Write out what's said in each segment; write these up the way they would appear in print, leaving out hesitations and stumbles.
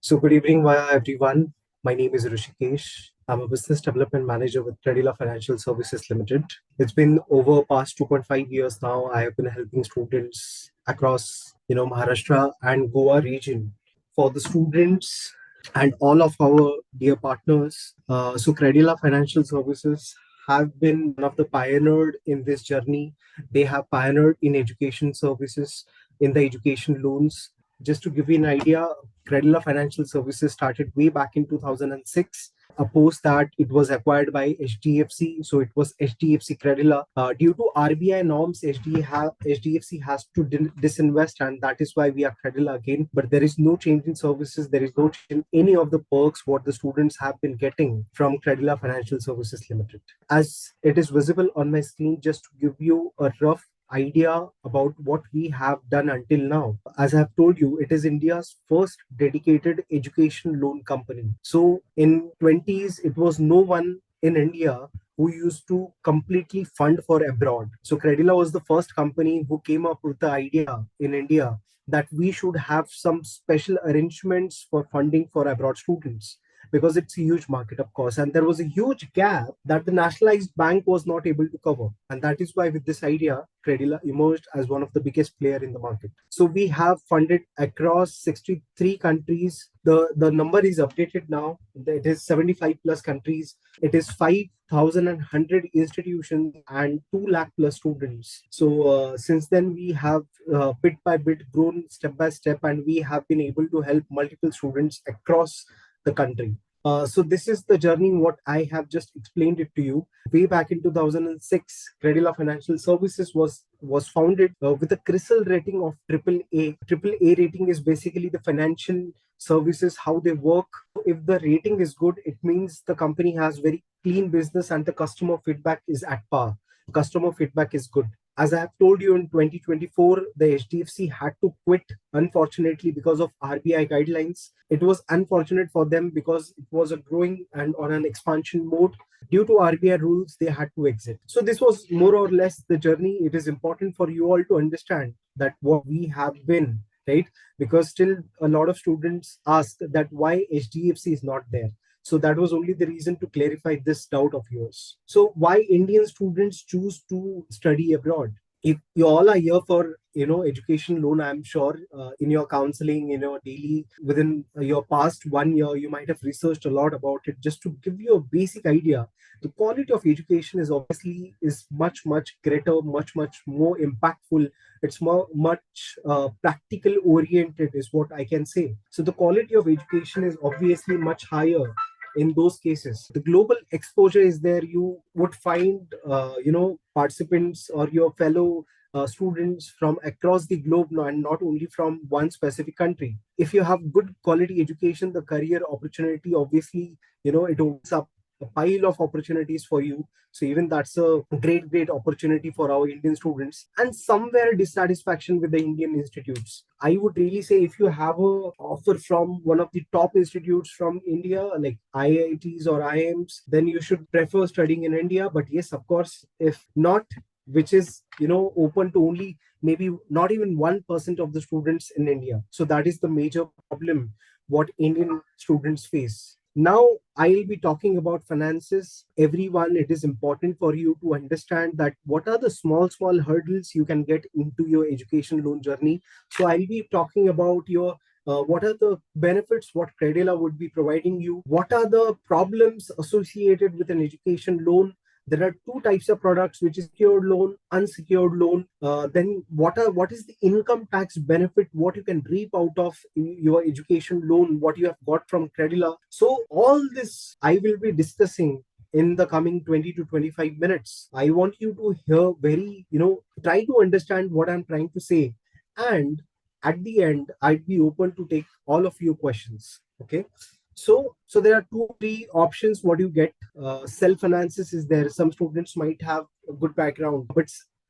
So good evening, everyone. My name is Rishikesh. I'm a business development manager with Credila Financial Services Limited. It's been over past 2.5 years now. I have been helping students across, Maharashtra and Goa region. For the students and all of our dear partners, so Credila Financial Services have been one of the pioneered in this journey. They have pioneered in education services, in the education loans. Just to give you an idea, Credila Financial Services started way back in 2006. Post that it was acquired by HDFC, so it was HDFC Credila. Due to RBI norms, HDFC has to disinvest, and that is why we are Credila again. But there is no change in services. There is no change in any of the perks what the students have been getting from Credila Financial Services Limited. As it is visible on my screen, just to give you a rough idea about what we have done until now. As I have told you, it is India's first dedicated education loan company. So in 20s, it was no one in India who used to completely fund for abroad. So Credila was the first company who came up with the idea in India that we should have some special arrangements for funding for abroad students because it's a huge market, of course. And there was a huge gap that the nationalized bank was not able to cover. And that is why, with this idea, Credila emerged as one of the biggest player in the market. So we have funded across 63 countries. The number is updated now. It is 75 plus countries. It is 5,100 institutions and 2 lakh plus students. So since then, we have bit by bit grown step by step, and we have been able to help multiple students across the country. So this is the journey what I have just explained it to you. Way back in 2006, Credila Financial Services was founded with a CRISIL rating of AAA. AAA rating is basically the financial services, how they work. If the rating is good, it means the company has very clean business and the customer feedback is at par. Customer feedback is good. As I have told you, in 2024, the HDFC had to quit, unfortunately, because of RBI guidelines. It was unfortunate for them because it was a growing and on an expansion mode. Due to RBI rules, they had to exit. So this was more or less the journey. It is important for you all to understand that what we have been, right? Because still a lot of students ask that why HDFC is not there. So that was only the reason to clarify this doubt of yours. So why Indian students choose to study abroad? If you all are here for education loan, I'm sure in your counseling, daily within your past 1 year, you might have researched a lot about it. Just to give you a basic idea, the quality of education is obviously is much greater, much more impactful. It's more much practical oriented is what I can say. So the quality of education is obviously much higher in those cases. The global exposure is there. You would find participants or your fellow students from across the globe now, and not only from one specific country. If you have good quality education, the career opportunity, obviously, it opens up a pile of opportunities for you. So even that's a great opportunity for our Indian students. And somewhere dissatisfaction with the Indian institutes, I would really say, if you have a offer from one of the top institutes from India, like IITs or IIMs, then you should prefer studying in India. But yes, of course, if not, which is open to only maybe not even 1% of the students in India. So that is the major problem what Indian students face. Now, I'll be talking about finances. Everyone, it is important for you to understand that what are the small hurdles you can get into your education loan journey. So I'll be talking about your what are the benefits what Credila would be providing you? What are the problems associated with an education loan? There are two types of products, which is secured loan, unsecured loan. Then what is the income tax benefit, what you can reap out of your education loan, what you have got from Credila. So all this I will be discussing in the coming 20 to 25 minutes. I want you to hear very, try to understand what I'm trying to say. And at the end, I'd be open to take all of your questions. Okay. So there are two, three options. What you get, self finances is there. Some students might have a good background, but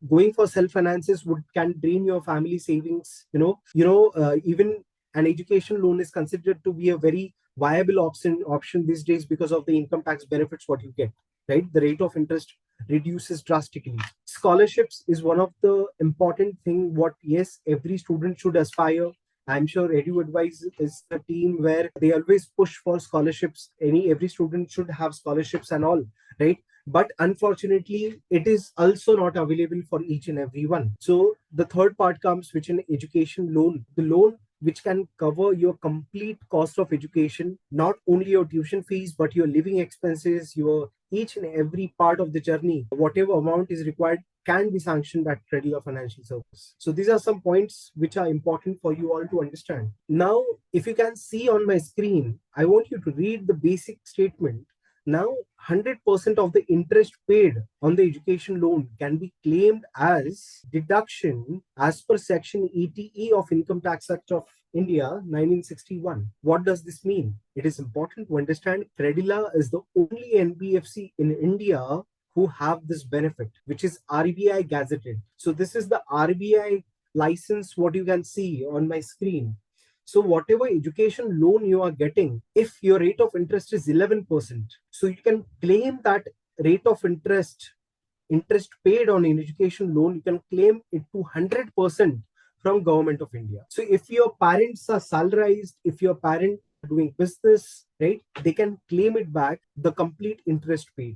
going for self finances would can drain your family savings. Even an education loan is considered to be a very viable option these days because of the income tax benefits what you get. Right, the rate of interest reduces drastically. Scholarships is one of the important thing what, yes, every student should aspire. I'm sure EduAdvise is a team where they always push for scholarships. Every student should have scholarships and all, right? But unfortunately, it is also not available for each and every one. So the third part comes, which in education loan, the loan which can cover your complete cost of education, not only your tuition fees, but your living expenses, your each and every part of the journey, whatever amount is required can be sanctioned at Credila Financial Service. So these are some points which are important for you all to understand. Now, if you can see on my screen, I want you to read the basic statement. Now, 100% of the interest paid on the education loan can be claimed as deduction as per Section 80E of Income Tax Act of India 1961. What does this mean? It is important to understand Credila is the only NBFC in India who have this benefit, which is RBI gazetted. So this is the RBI license, what you can see on my screen. So whatever education loan you are getting, if your rate of interest is 11%, so you can claim that rate of interest paid on an education loan, you can claim it to 100% from government of India. So if your parents are salarized, if your parents are doing business, right, they can claim it back, the complete interest paid.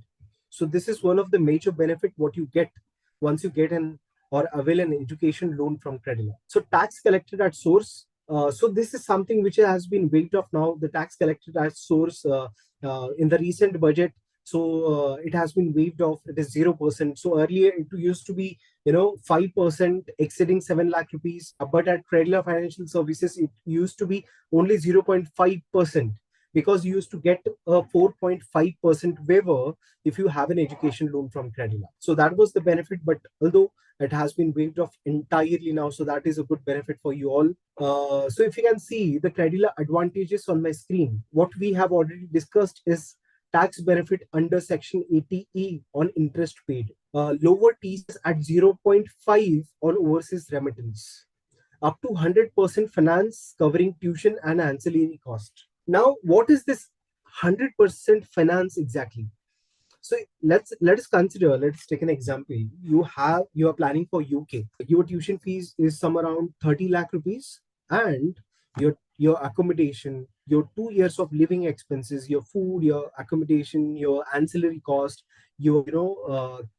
So this is one of the major benefit what you get once you get an or avail an education loan from Credila. So tax collected at source. So this is something which has been waived off now. The tax collected at source in the recent budget, so it has been waived off. It is 0%. So earlier it used to be 5% exceeding 7 lakh rupees, but at Credila Financial Services it used to be only 0.5%, because you used to get a 4.5% waiver if you have an education loan from Credila. So that was the benefit, but although it has been waived off entirely now, so that is a good benefit for you all. So if you can see the Credila advantages on my screen, what we have already discussed is tax benefit under Section 80E on interest paid, lower TCS at 0.5 on overseas remittance, up to 100% finance covering tuition and ancillary cost. Now, what is this 100% finance exactly? So let us consider, let's take an example. You are planning for UK. Your tuition fees is some around 30 lakh rupees, and your accommodation, your 2 years of living expenses, your food, your accommodation, your ancillary cost, your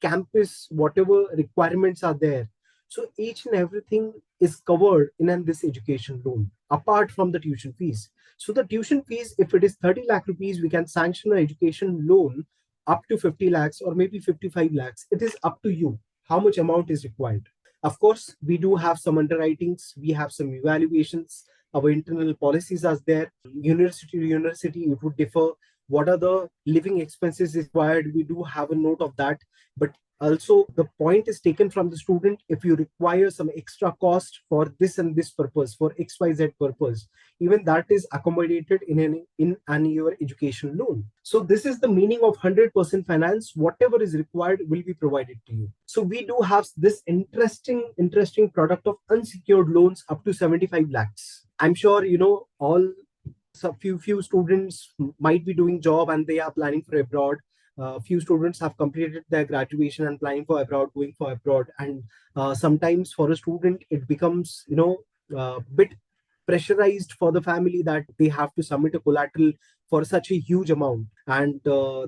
campus, whatever requirements are there. So each and everything is covered in this education loan, apart from the tuition fees. So the tuition fees, if it is 30 lakh rupees, we can sanction an education loan up to 50 lakhs or maybe 55 lakhs. It is up to you how much amount is required. Of course, we do have some underwritings, we have some evaluations, our internal policies are there. University to university, it would differ. What are the living expenses required? We do have a note of that. But also, the point is taken from the student. If you require some extra cost for this and this purpose, for XYZ purpose, even that is accommodated in your education loan. So this is the meaning of 100% finance. Whatever is required will be provided to you. So we do have this interesting product of unsecured loans up to 75 lakhs. I'm sure all, so few students might be doing job and they are planning for abroad. Few students have completed their graduation and planning for abroad, going for abroad. And sometimes for a student it becomes bit pressurized for the family that they have to submit a collateral for such a huge amount, and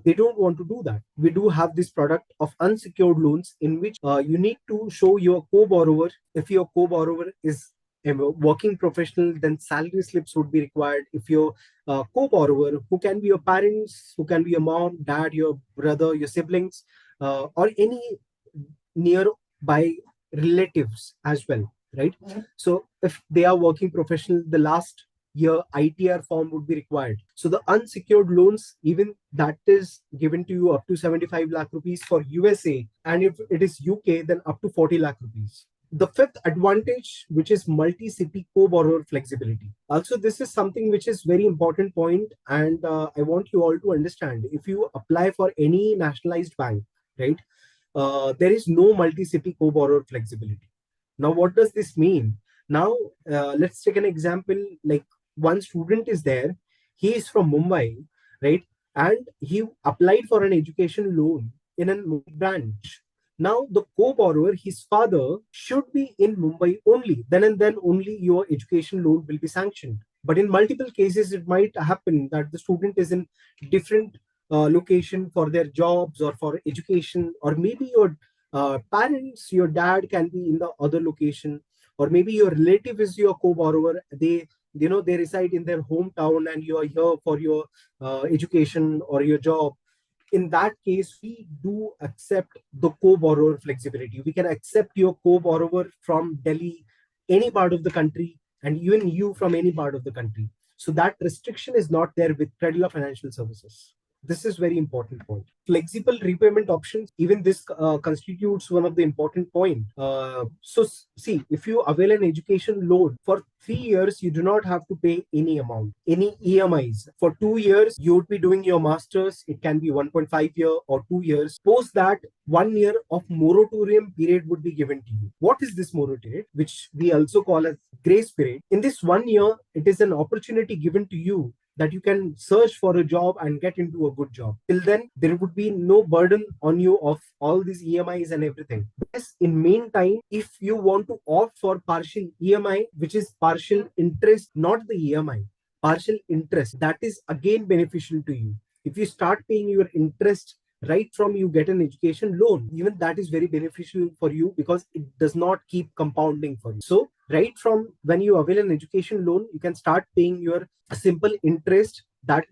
they don't want to do that. We do have this product of unsecured loans in which you need to show your co-borrower. If your co-borrower is a working professional, then salary slips would be required. If your co-borrower, who can be your parents, who can be your mom, dad, your brother, your siblings, or any nearby relatives as well, right? So if they are working professional, the last year ITR form would be required. So the unsecured loans, even that is given to you up to 75 lakh rupees for USA, and if it is UK, then up to 40 lakh rupees. The fifth advantage, which is multi-city co-borrower flexibility. Also, this is something which is very important point, and I want you all to understand. If you apply for any nationalized bank, right, there is no multi-city co-borrower flexibility. Now, what does this mean? Now, let's take an example. Like, one student is there, he is from Mumbai, right, and he applied for an education loan in a Mumbai branch. Now, the co-borrower, his father, should be in Mumbai only. Then and then only your education loan will be sanctioned. But in multiple cases, it might happen that the student is in different location for their jobs or for education, or maybe your parents, your dad can be in the other location, or maybe your relative is your co-borrower. They reside in their hometown and you are here for your education or your job. In that case, we do accept the co-borrower flexibility. We can accept your co-borrower from Delhi, any part of the country, and even you from any part of the country. So that restriction is not there with Credila Financial Services. This is very important point. Flexible repayment options, even this constitutes one of the important point. See, if you avail an education loan for 3 years, you do not have to pay any amount, any EMIs. For 2 years, you would be doing your masters. It can be 1.5 year or 2 years. Post that, 1 year of moratorium period would be given to you. What is this moratorium, which we also call as grace period? In this 1 year, it is an opportunity given to you that you can search for a job and get into a good job. Till then, there would be no burden on you of all these EMIs and everything. Yes, in meantime, if you want to opt for partial EMI, which is partial interest, not the EMI, partial interest, that is again beneficial to you. If you start paying your interest right from you get an education loan, even that is very beneficial for you because it does not keep compounding for you. So right from when you avail an education loan, you can start paying your simple interest that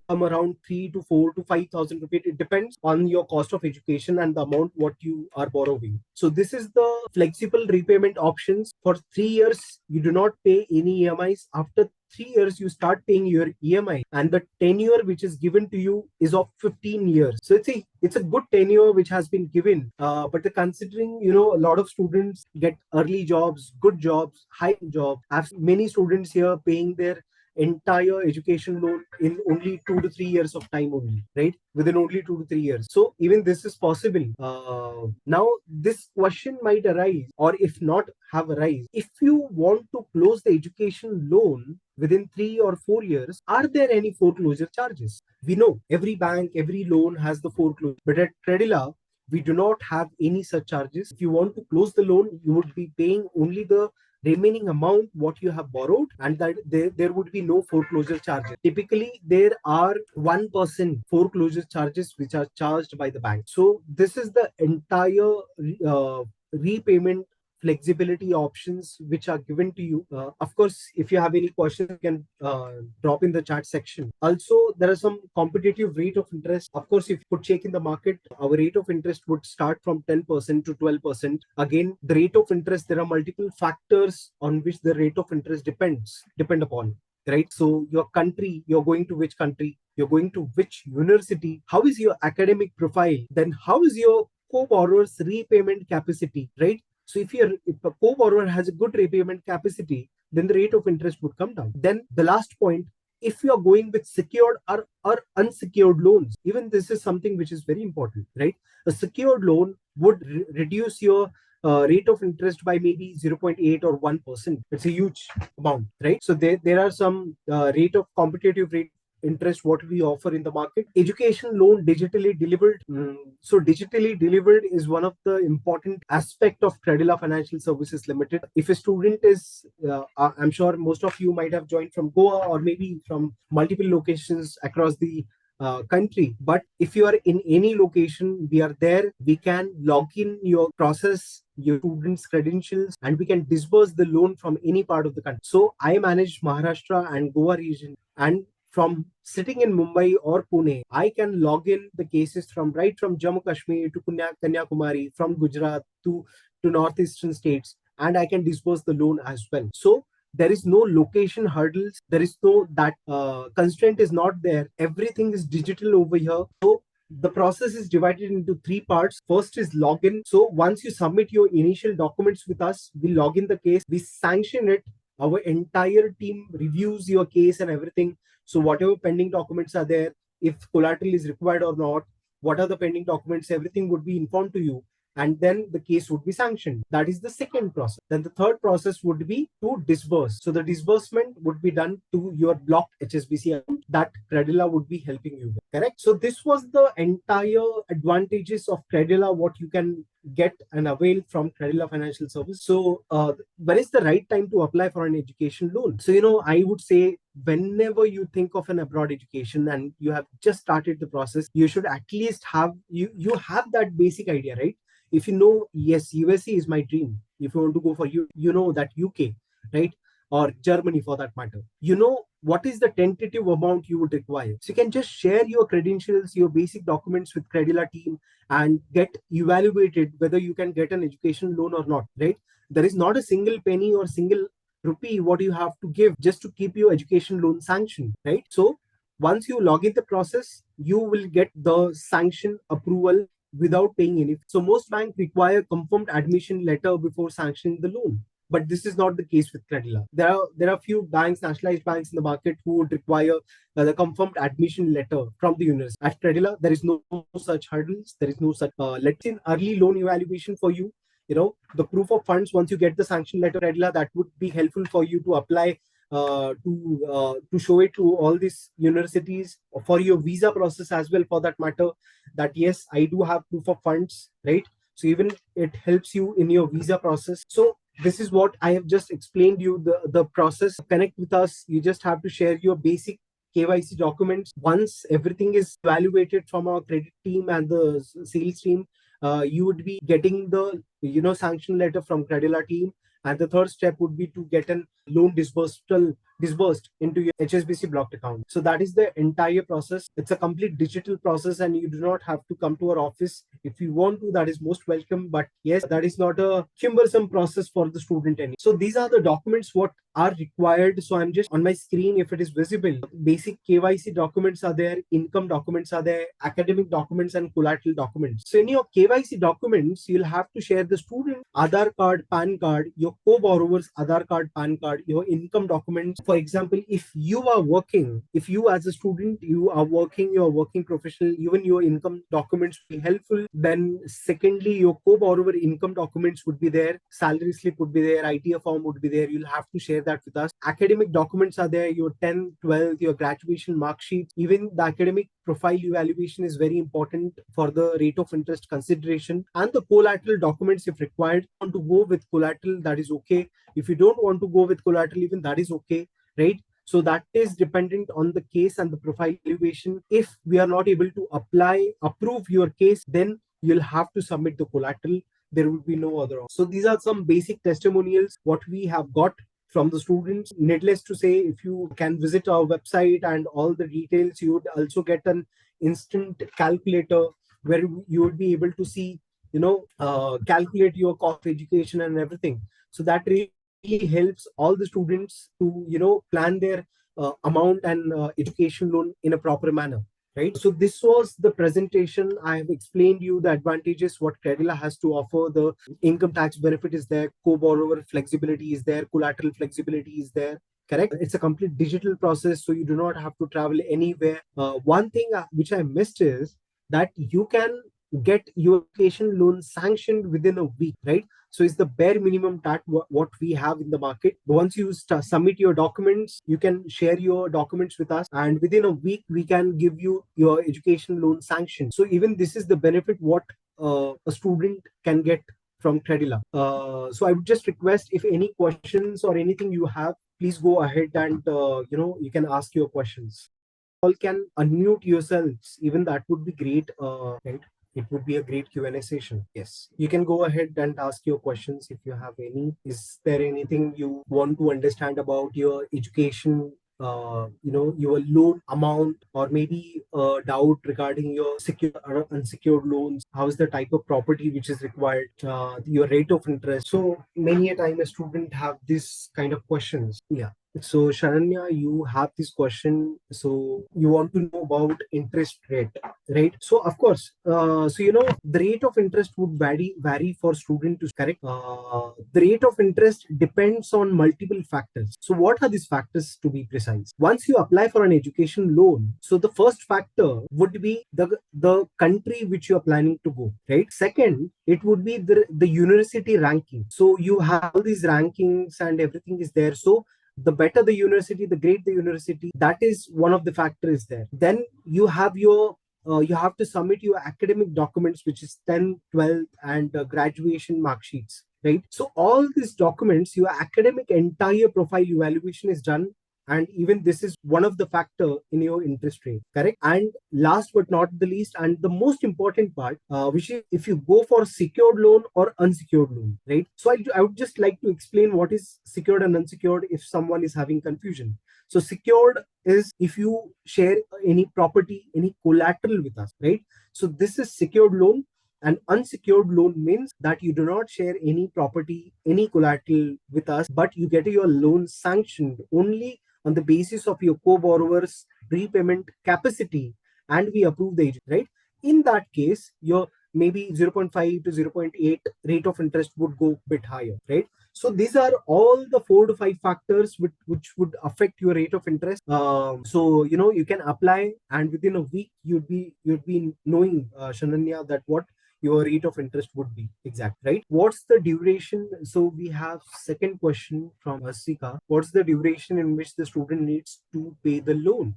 come around 3 to 4 to 5,000 rupees. It depends on your cost of education and the amount what you are borrowing. So this is the flexible repayment options. For 3 years, you do not pay any EMIs. After 3 years, you start paying your EMI, and the tenure which is given to you is of 15 years. So it's a good tenure which has been given. But considering a lot of students get early jobs, good jobs, high job. I have many students here paying their entire education loan in only 2 to 3 years of time only, right? Within only 2 to 3 years. So even this is possible. Now this question might arise, or if not have arise, if you want to close the education loan within 3 or 4 years, are there any foreclosure charges? We know every bank, every loan has the foreclosure, but at Credila, we do not have any such charges. If you want to close the loan, you would be paying only the remaining amount what you have borrowed, and that there would be no foreclosure charges. Typically there are 1% foreclosure charges which are charged by the bank. So this is the entire repayment flexibility options which are given to you. Of course, if you have any questions, you can drop in the chat section. Also, there are some competitive rate of interest. Of course, if you could check in the market, our rate of interest would start from 10% to 12%. Again, the rate of interest, there are multiple factors on which the rate of interest depend upon. Right? So your country, you're going to which country, you're going to which university, how is your academic profile, then how is your co-borrower's repayment capacity, right? So if a co-borrower has a good repayment capacity, then the rate of interest would come down. Then the last point, if you are going with secured or unsecured loans, even this is something which is very important, right? A secured loan would reduce your rate of interest by maybe 0.8 or 1%. It's a huge amount, right? So there are some rate of competitive rate interest what we offer in the market. Education loan digitally delivered. So digitally delivered is one of the important aspect of Credila Financial Services Limited. If a student is, I'm sure most of you might have joined from Goa or maybe from multiple locations across the country. But if you are in any location, we are there. We can log in your process, your students' credentials, and we can disburse the loan from any part of the country. So I manage Maharashtra and Goa region, and from sitting in Mumbai or Pune, I can log in the cases from Jammu Kashmir to Kanyakumari, from Gujarat to northeastern states, and I can disburse the loan as well. So there is no location hurdles. There is no that constraint is not there. Everything is digital over here. So the process is divided into three parts. First is login. So once you submit your initial documents with us, we log in the case, we sanction it. Our entire team reviews your case and everything. So whatever pending documents are there, if collateral is required or not, what are the pending documents, everything would be informed to you. And then the case would be sanctioned. That is the second process. Then the third process would be to disburse. So the disbursement would be done to your blocked HSBC account. that Credila would be helping you with. Correct? So this was the entire advantages of Credila, what you can get and avail from Credila Financial Service. So when is the right time to apply for an education loan? So, I would say whenever you think of an abroad education and you have just started the process, you should at least have you have that basic idea, right? If you know, yes, USA is my dream. If you want to go for that UK, right? Or Germany for that matter. What is the tentative amount you would require. So you can just share your credentials, your basic documents with Credila team and get evaluated whether you can get an education loan or not, right? There is not a single penny or single rupee what you have to give just to keep your education loan sanctioned, right? So once you log in the process, you will get the sanction approval without paying any. So most banks require confirmed admission letter before sanctioning the loan. But this is not the case with Credila. There are few banks, nationalized banks in the market who would require the confirmed admission letter from the university. At Credila, there is no such hurdles. There is no such let's say early loan evaluation for you. The proof of funds once you get the sanction letter, Credila, that would be helpful for you to apply to show it to all these universities for your visa process as well. For that matter, that yes, I do have proof of funds, right? So even it helps you in your visa process. So this is what I have just explained you the process. Connect with us. You just have to share your basic KYC documents. Once everything is evaluated from our credit team and the sales team, you would be getting the sanction letter from Credila team. And the third step would be to get a loan disbursed into your HSBC blocked account. So that is the entire process. It's a complete digital process and you do not have to come to our office. If you want to, that is most welcome. But yes, that is not a cumbersome process for the student any. So these are the documents what are required. So I'm just on my screen, if it is visible, basic KYC documents are there, income documents are there, academic documents and collateral documents. So in your KYC documents, you'll have to share the student Aadhaar card, PAN card, your co-borrower's Aadhaar card, PAN card, your income documents. For example, if you as a student, you're a working professional, even your income documents will be helpful. Then secondly, your co-borrower income documents would be there, salary slip would be there, ITF form would be there. You'll have to share that with us. Academic documents are there, your 10th, 12th, your graduation mark sheet. Even the academic profile evaluation is very important for the rate of interest consideration. And the collateral documents, if required, want to go with collateral, that is okay. If you don't want to go with collateral, even that is okay, right? So that is dependent on the case and the profile evaluation. If we are not able to approve your case, then you'll have to submit the collateral. There will be no other. So these are some basic testimonials what we have got from the students. Needless to say, if you can visit our website and all the details, you would also get an instant calculator where you would be able to see, calculate your cost of education and everything. So that really helps all the students to, plan their amount and education loan in a proper manner. Right. So this was the presentation. I have explained you the advantages what Credila has to offer. The income tax benefit is there, co-borrower flexibility is there, collateral flexibility is there. Correct. It's a complete digital process, so you do not have to travel anywhere. One thing which I missed is that you can get your education loan sanctioned within a week, right? So it's the bare minimum that what we have in the market. Once you submit your documents, you can share your documents with us, and within a week we can give you your education loan sanction. So even this is the benefit what a student can get from Credila. So I would just request, if any questions or anything you have, please go ahead and you can ask your questions. All can unmute yourselves. Even that would be great. Right? It would be a great Q&A session. Yes, you can go ahead and ask your questions if you have any. Is there anything you want to understand about your education, your loan amount, or maybe a doubt regarding your secured or unsecured loans? How is the type of property which is required, your rate of interest? So many a time a student have this kind of questions. Yeah. So Sharanya, you have this question. So you want to know about interest rate, right? So of course, the rate of interest would vary for student to correct. The rate of interest depends on multiple factors. So what are these factors to be precise? Once you apply for an education loan, so the first factor would be the country which you are planning to go, right? Second, it would be the university ranking. So you have all these rankings and everything is there. So The better the university, the great the university. That is one of the factors there. Then you have your you have to submit your academic documents, which is 10th, 12th, and graduation mark sheets, right? So all these documents, your academic entire profile evaluation is done, and even this is one of the factor in your interest rate, correct? And last but not the least, and the most important part, which is if you go for secured loan or unsecured loan, right? So I would just like to explain what is secured and unsecured if someone is having confusion. So secured is if you share any property, any collateral with us, right? So this is secured loan. And unsecured loan means that you do not share any property, any collateral with us, but you get your loan sanctioned only on the basis of your co-borrower's repayment capacity, and we approve the agent, right? In that case, your maybe 0.5 to 0.8 rate of interest would go a bit higher, right? So these are all the 4 to 5 factors which would affect your rate of interest. So you can apply, and within a week you'd be knowing, Shananya, that what your rate of interest would be exact, right? What's the duration? So we have second question from Asika. What's the duration in which the student needs to pay the loan?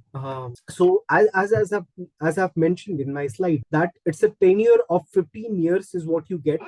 So as I've mentioned in my slide, that it's a tenure of 15 years is what you get,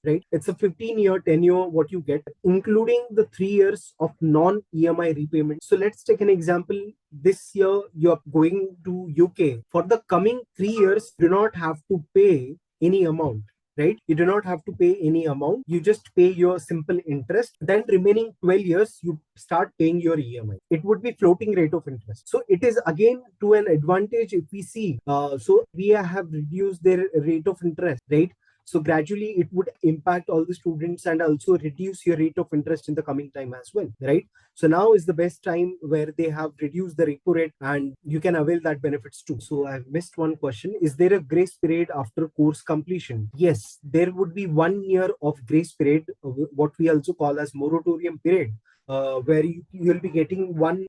right? It's a 15-year tenure what you get, including the 3 years of non-EMI repayment. So let's take an example. This year you're going to UK. For the coming 3 years, you do not have to pay any amount, right? You do not have to pay any amount. You just pay your simple interest. Then remaining 12 years, you start paying your EMI. It would be floating rate of interest. So it is again to an advantage if we see. So we have reduced their rate of interest, right? So gradually it would impact all the students and also reduce your rate of interest in the coming time as well, right? So now is the best time where they have reduced the repo rate and you can avail that benefits too. So I've missed one question. Is there a grace period after course completion? Yes, there would be 1 year of grace period, what we also call as moratorium period, where you'll be getting 1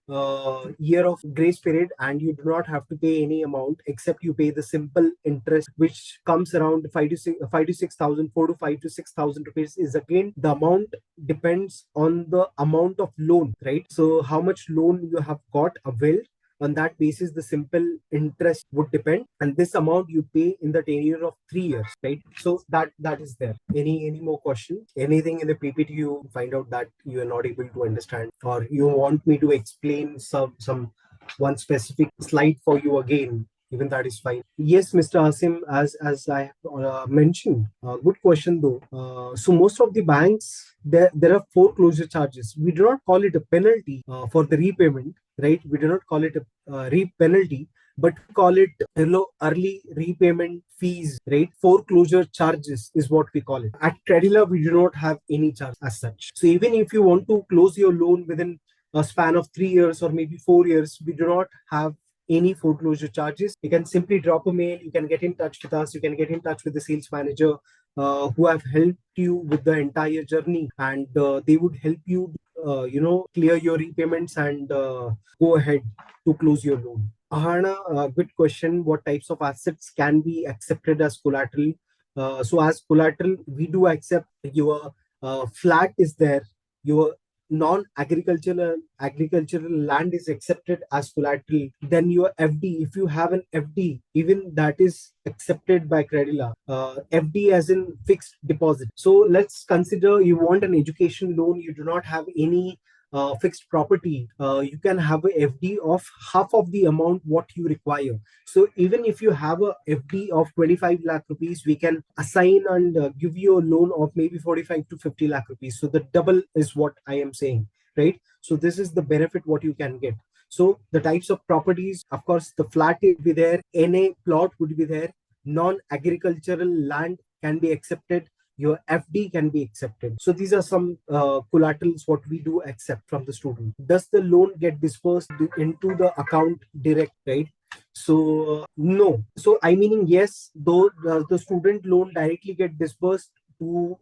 year of grace period, and you do not have to pay any amount except you pay the simple interest, which comes around 5 to 6,000, 4 to 5 to 6,000 rupees. Is again the amount depends on the amount of loan, right? So how much loan you have got availed, on that basis the simple interest would depend, and this amount you pay in the tenure of 3 years, right? So that is there. Any more questions? Anything in the PPT you find out that you are not able to understand, or you want me to explain some one specific slide for you again? Even that is fine. Yes, Mr. Asim, as I mentioned, good question though. So most of the banks, there are foreclosure charges. We do not call it a penalty for the repayment, right? We do not call it a penalty, but we call it early repayment fees, right? Foreclosure charges is what we call it. At Credila, we do not have any charge as such. So even if you want to close your loan within a span of 3 years or maybe 4 years, we do not have any foreclosure charges. You can simply drop a mail, you can get in touch with us, you can get in touch with the sales manager who have helped you with the entire journey, and they would help you clear your repayments and go ahead to close your loan. Ahana, good question. What types of assets can be accepted as collateral? So as collateral, we do accept your flat is there, your non-agricultural land is accepted as collateral. Then your FD, if you have an FD, even that is accepted by Credila. FD as in fixed deposit. So let's consider you want an education loan, you do not have any fixed property. You can have a FD of half of the amount what you require. So even if you have a FD of 25 lakh rupees, we can assign and give you a loan of maybe 45 to 50 lakh rupees. So the double is what I am saying, right? So this is the benefit what you can get. So the types of properties, of course, the flat will be there, NA plot would be there, non-agricultural land can be accepted, your FD can be accepted. So these are some collaterals what we do accept from the student. Does the loan get dispersed into the account direct, right? So no. So I meaning yes, though the student loan directly get dispersed to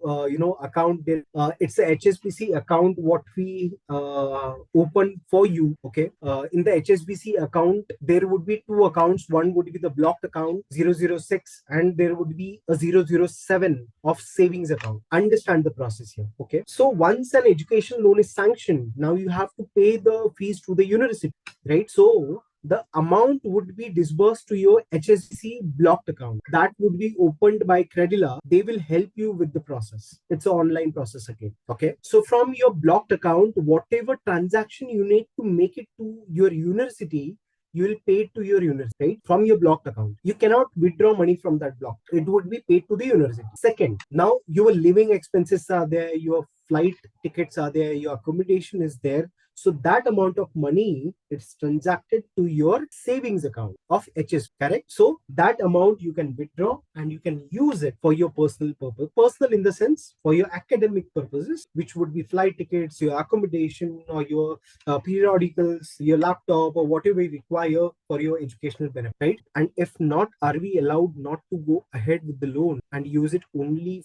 account there. It's a HSBC account what we open for you. Okay, in the HSBC account there would be two accounts. One would be the blocked account 006, and there would be a 007 of savings account. Understand the process here. Okay, so once an education loan is sanctioned, now you have to pay the fees to the university, right? So the amount would be disbursed to your HSBC blocked account. That would be opened by Credila. They will help you with the process. It's an online process again. Okay. So from your blocked account, whatever transaction you need to make it to your university, you will pay it to your university, right? From your blocked account. You cannot withdraw money from that block. It would be paid to the university. Second, now your living expenses are there, your flight tickets are there, your accommodation is there. So that amount of money it's transacted to your savings account of HS, correct? So that amount you can withdraw and you can use it for your personal purpose. Personal in the sense for your academic purposes, which would be flight tickets, your accommodation, or your periodicals, your laptop, or whatever you require for your educational benefit, right? And if not, are we allowed not to go ahead with the loan and use it only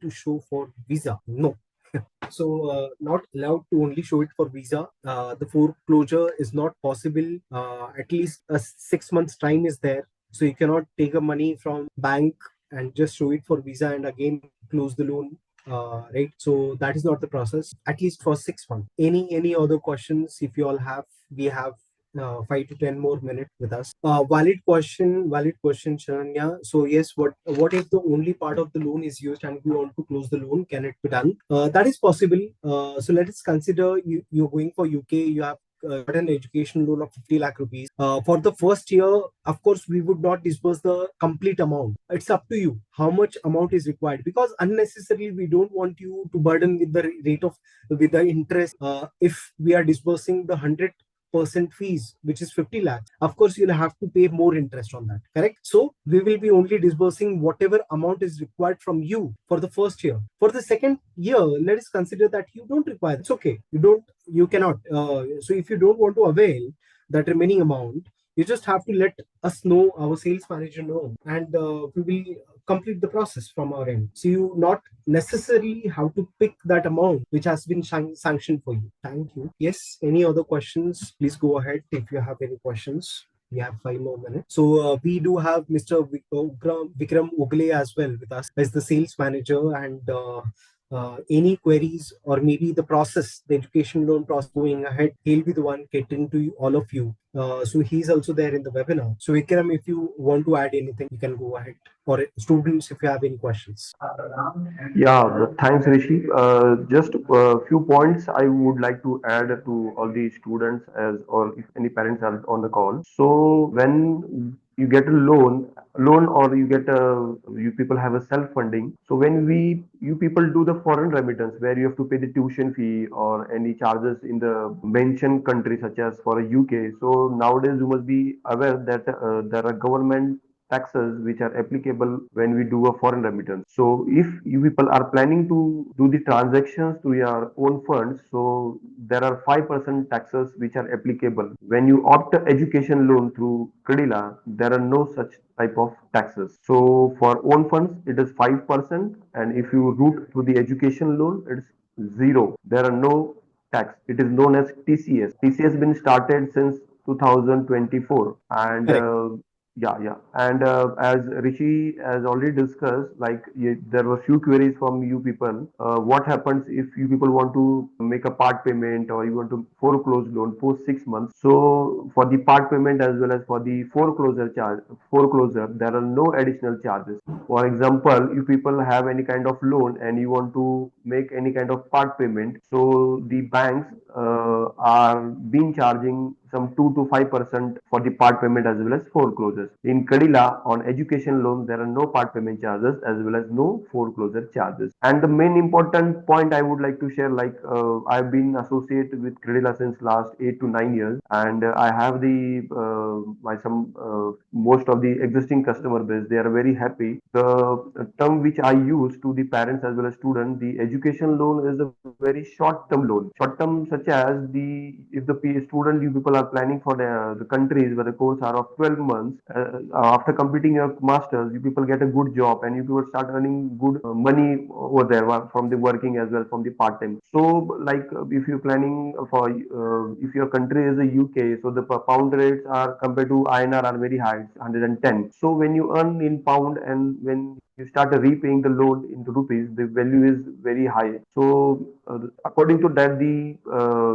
to show for visa? No. So not allowed to only show it for visa. The foreclosure is not possible. At least a 6 months time is there. So you cannot take a money from bank and just show it for visa and again close the loan. Right. So that is not the process. At least for 6 months. Any other questions? If you all have, we have 5 to 10 more minutes with us. Valid question, Sharanya. So yes, what if the only part of the loan is used and we want to close the loan? Can it be done? That is possible. So let us consider you're going for UK. You have got an education loan of 50 lakh rupees. For the first year, of course, we would not disburse the complete amount. It's up to you how much amount is required because unnecessarily we don't want you to burden with the rate of with the interest. If we are disbursing the 100% fees, which is 50 lakhs, of course, you'll have to pay more interest on that, correct? So we will be only disbursing whatever amount is required from you for the first year. For the second year, let us consider that you don't require. It's okay. You cannot. So if you don't want to avail that remaining amount, you just have to let us know, our sales manager know, and we will complete the process from our end. So you not necessarily have to pick that amount which has been sanctioned for you. Thank you. Yes, any other questions? Please go ahead if you have any questions. We have 5 more minutes. So we do have Mr. Vikram Ogle as well with us as the sales manager, and any queries or maybe the process, the education loan process going ahead, he'll be the one catering to all of you. So he's also there in the webinar. So Vikram, if you want to add anything, you can go ahead. Or students, if you have any questions. Yeah, thanks, Rishi. Just a few points I would like to add to all the students as or if any parents are on the call. So when you get a loan or you get a you people have a self funding. So when you people do the foreign remittance where you have to pay the tuition fee or any charges in the mentioned country such as for a UK. So nowadays you must be aware that there are government taxes which are applicable when we do a foreign remittance. So if you people are planning to do the transactions to your own funds, so there are 5% taxes which are applicable. When you opt a education loan through Credila, there are no such type of taxes. So for own funds, it is 5%, and if you route through the education loan, it's zero. There are no tax. It is known as TCS. TCS has been started since 2024, and Correct. and as Rishi has already discussed, like there were few queries from you people. What happens if you people want to make a part payment or you want to foreclose loan for 6 months? So for the part payment as well as for the foreclosure, there are no additional charges. For example, if people have any kind of loan and you want to make any kind of part payment, so the banks are been charging some 2 to 5% for the part payment as well as foreclosures. In Credila, on education loan, there are no part payment charges as well as no foreclosure charges. And the main important point I would like to share, like I've been associated with Credila since last 8 to 9 years, and I have the my some most of the existing customer base. They are very happy. The term which I use to the parents as well as students, the education loan is a very short term loan. Short term such as the if the student you people people are planning for the countries where the course are of 12 months, after completing your masters, you people get a good job and you people start earning good money over there from the working as well from the part time. So like if you're planning for if your country is the UK, so the pound rates are compared to INR are very high, it's 110. So when you earn in pound and when you start repaying the loan into rupees, the value is very high. So according to that, the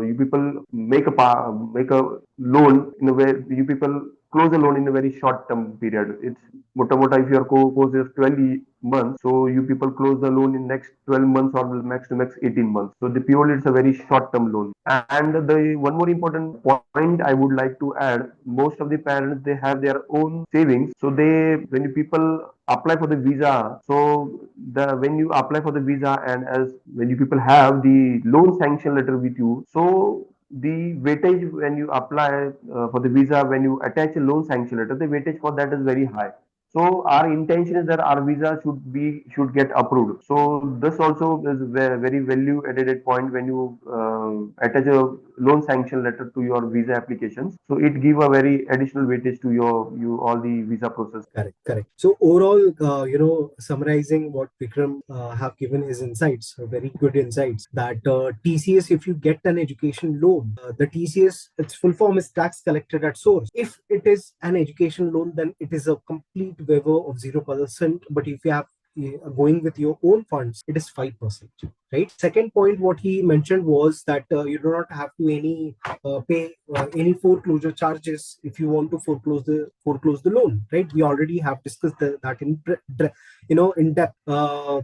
you people make a loan in a way, you people close a loan in a very short term period. It's mota if your course is 12 months, so you people close the loan in next 12 months or max to max 18 months. So the purely it's a very short term loan. And the one more important point I would like to add, most of the parents they have their own savings. So they when you people apply for the visa, so the when you apply for the visa and as when you people have the loan sanction letter with you, so the weightage when you apply for the visa, when you attach a loan sanction letter, the weightage for that is very high. So our intention is that our visa should get approved. So this also is very value added point when you attach a loan sanction letter to your visa applications. So it give a very additional weightage to you all the visa process. Correct, correct. So overall, summarizing what Vikram have given his insights, very good insights. That TCS, if you get an education loan, the TCS, its full form is tax collected at source. If it is an education loan, then it is a complete waiver of 0%. But if you have going with your own funds, it is 5%. Right. Second point, what he mentioned was that you do not have to pay any foreclosure charges if you want to foreclose the loan. Right. We already have discussed that in depth.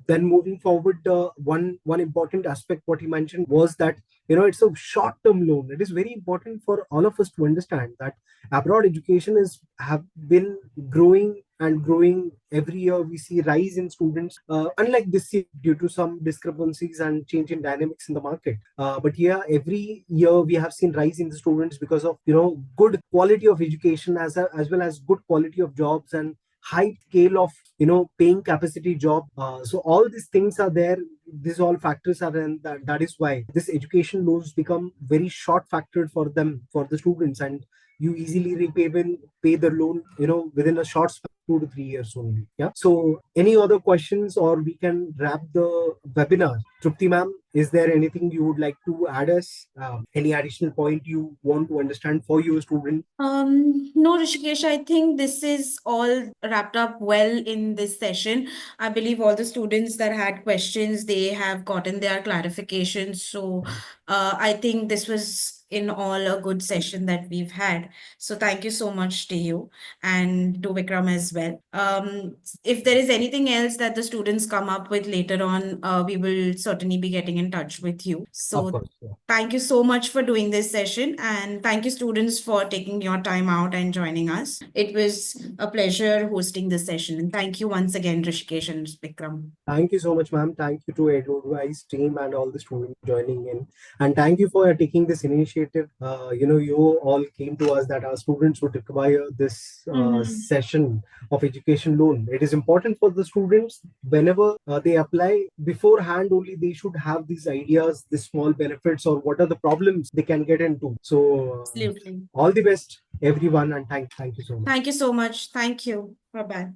Then moving forward, one important aspect what he mentioned was that it's a short term loan. It is very important for all of us to understand that abroad education is have been growing and growing every year. We see rise in students, unlike this year due to some discrepancies and change in dynamics in the market. But yeah, every year we have seen rise in the students because of good quality of education as well as good quality of jobs and high scale of paying capacity job. So all these things are there. These all factors are in that is why this education loans become very short factored for them, for the students, and you easily pay the loan within a short span, 2 to 3 years only. Yeah. So any other questions, or we can wrap the webinar? Trupti ma'am, is there anything you would like to add us? Any additional point you want to understand for your student? No, Rishikesh, I think this is all wrapped up well in this session. I believe all the students that had questions, they have gotten their clarifications. So I think this was in all a good session that we've had. So thank you so much to you and to Vikram as well. If there is anything else that the students come up with later on, we will certainly be getting in touch with you. Of So course. Yeah. thank you so much for doing this session, and thank you, students, for taking your time out and joining us. It was a pleasure hosting this session, and thank you once again, Rishikesh and Vikram. Thank you so much, ma'am. Thank you to EduAdvise team and all the students joining in. And thank you for taking this initiative. You all came to us that our students would require this session of education loan. It is important for the students whenever they apply beforehand only, they should have these ideas, the small benefits, or what are the problems they can get into. So, Absolutely. all the best, everyone, and thank you so much. Thank you so much. Thank you. Bye bye.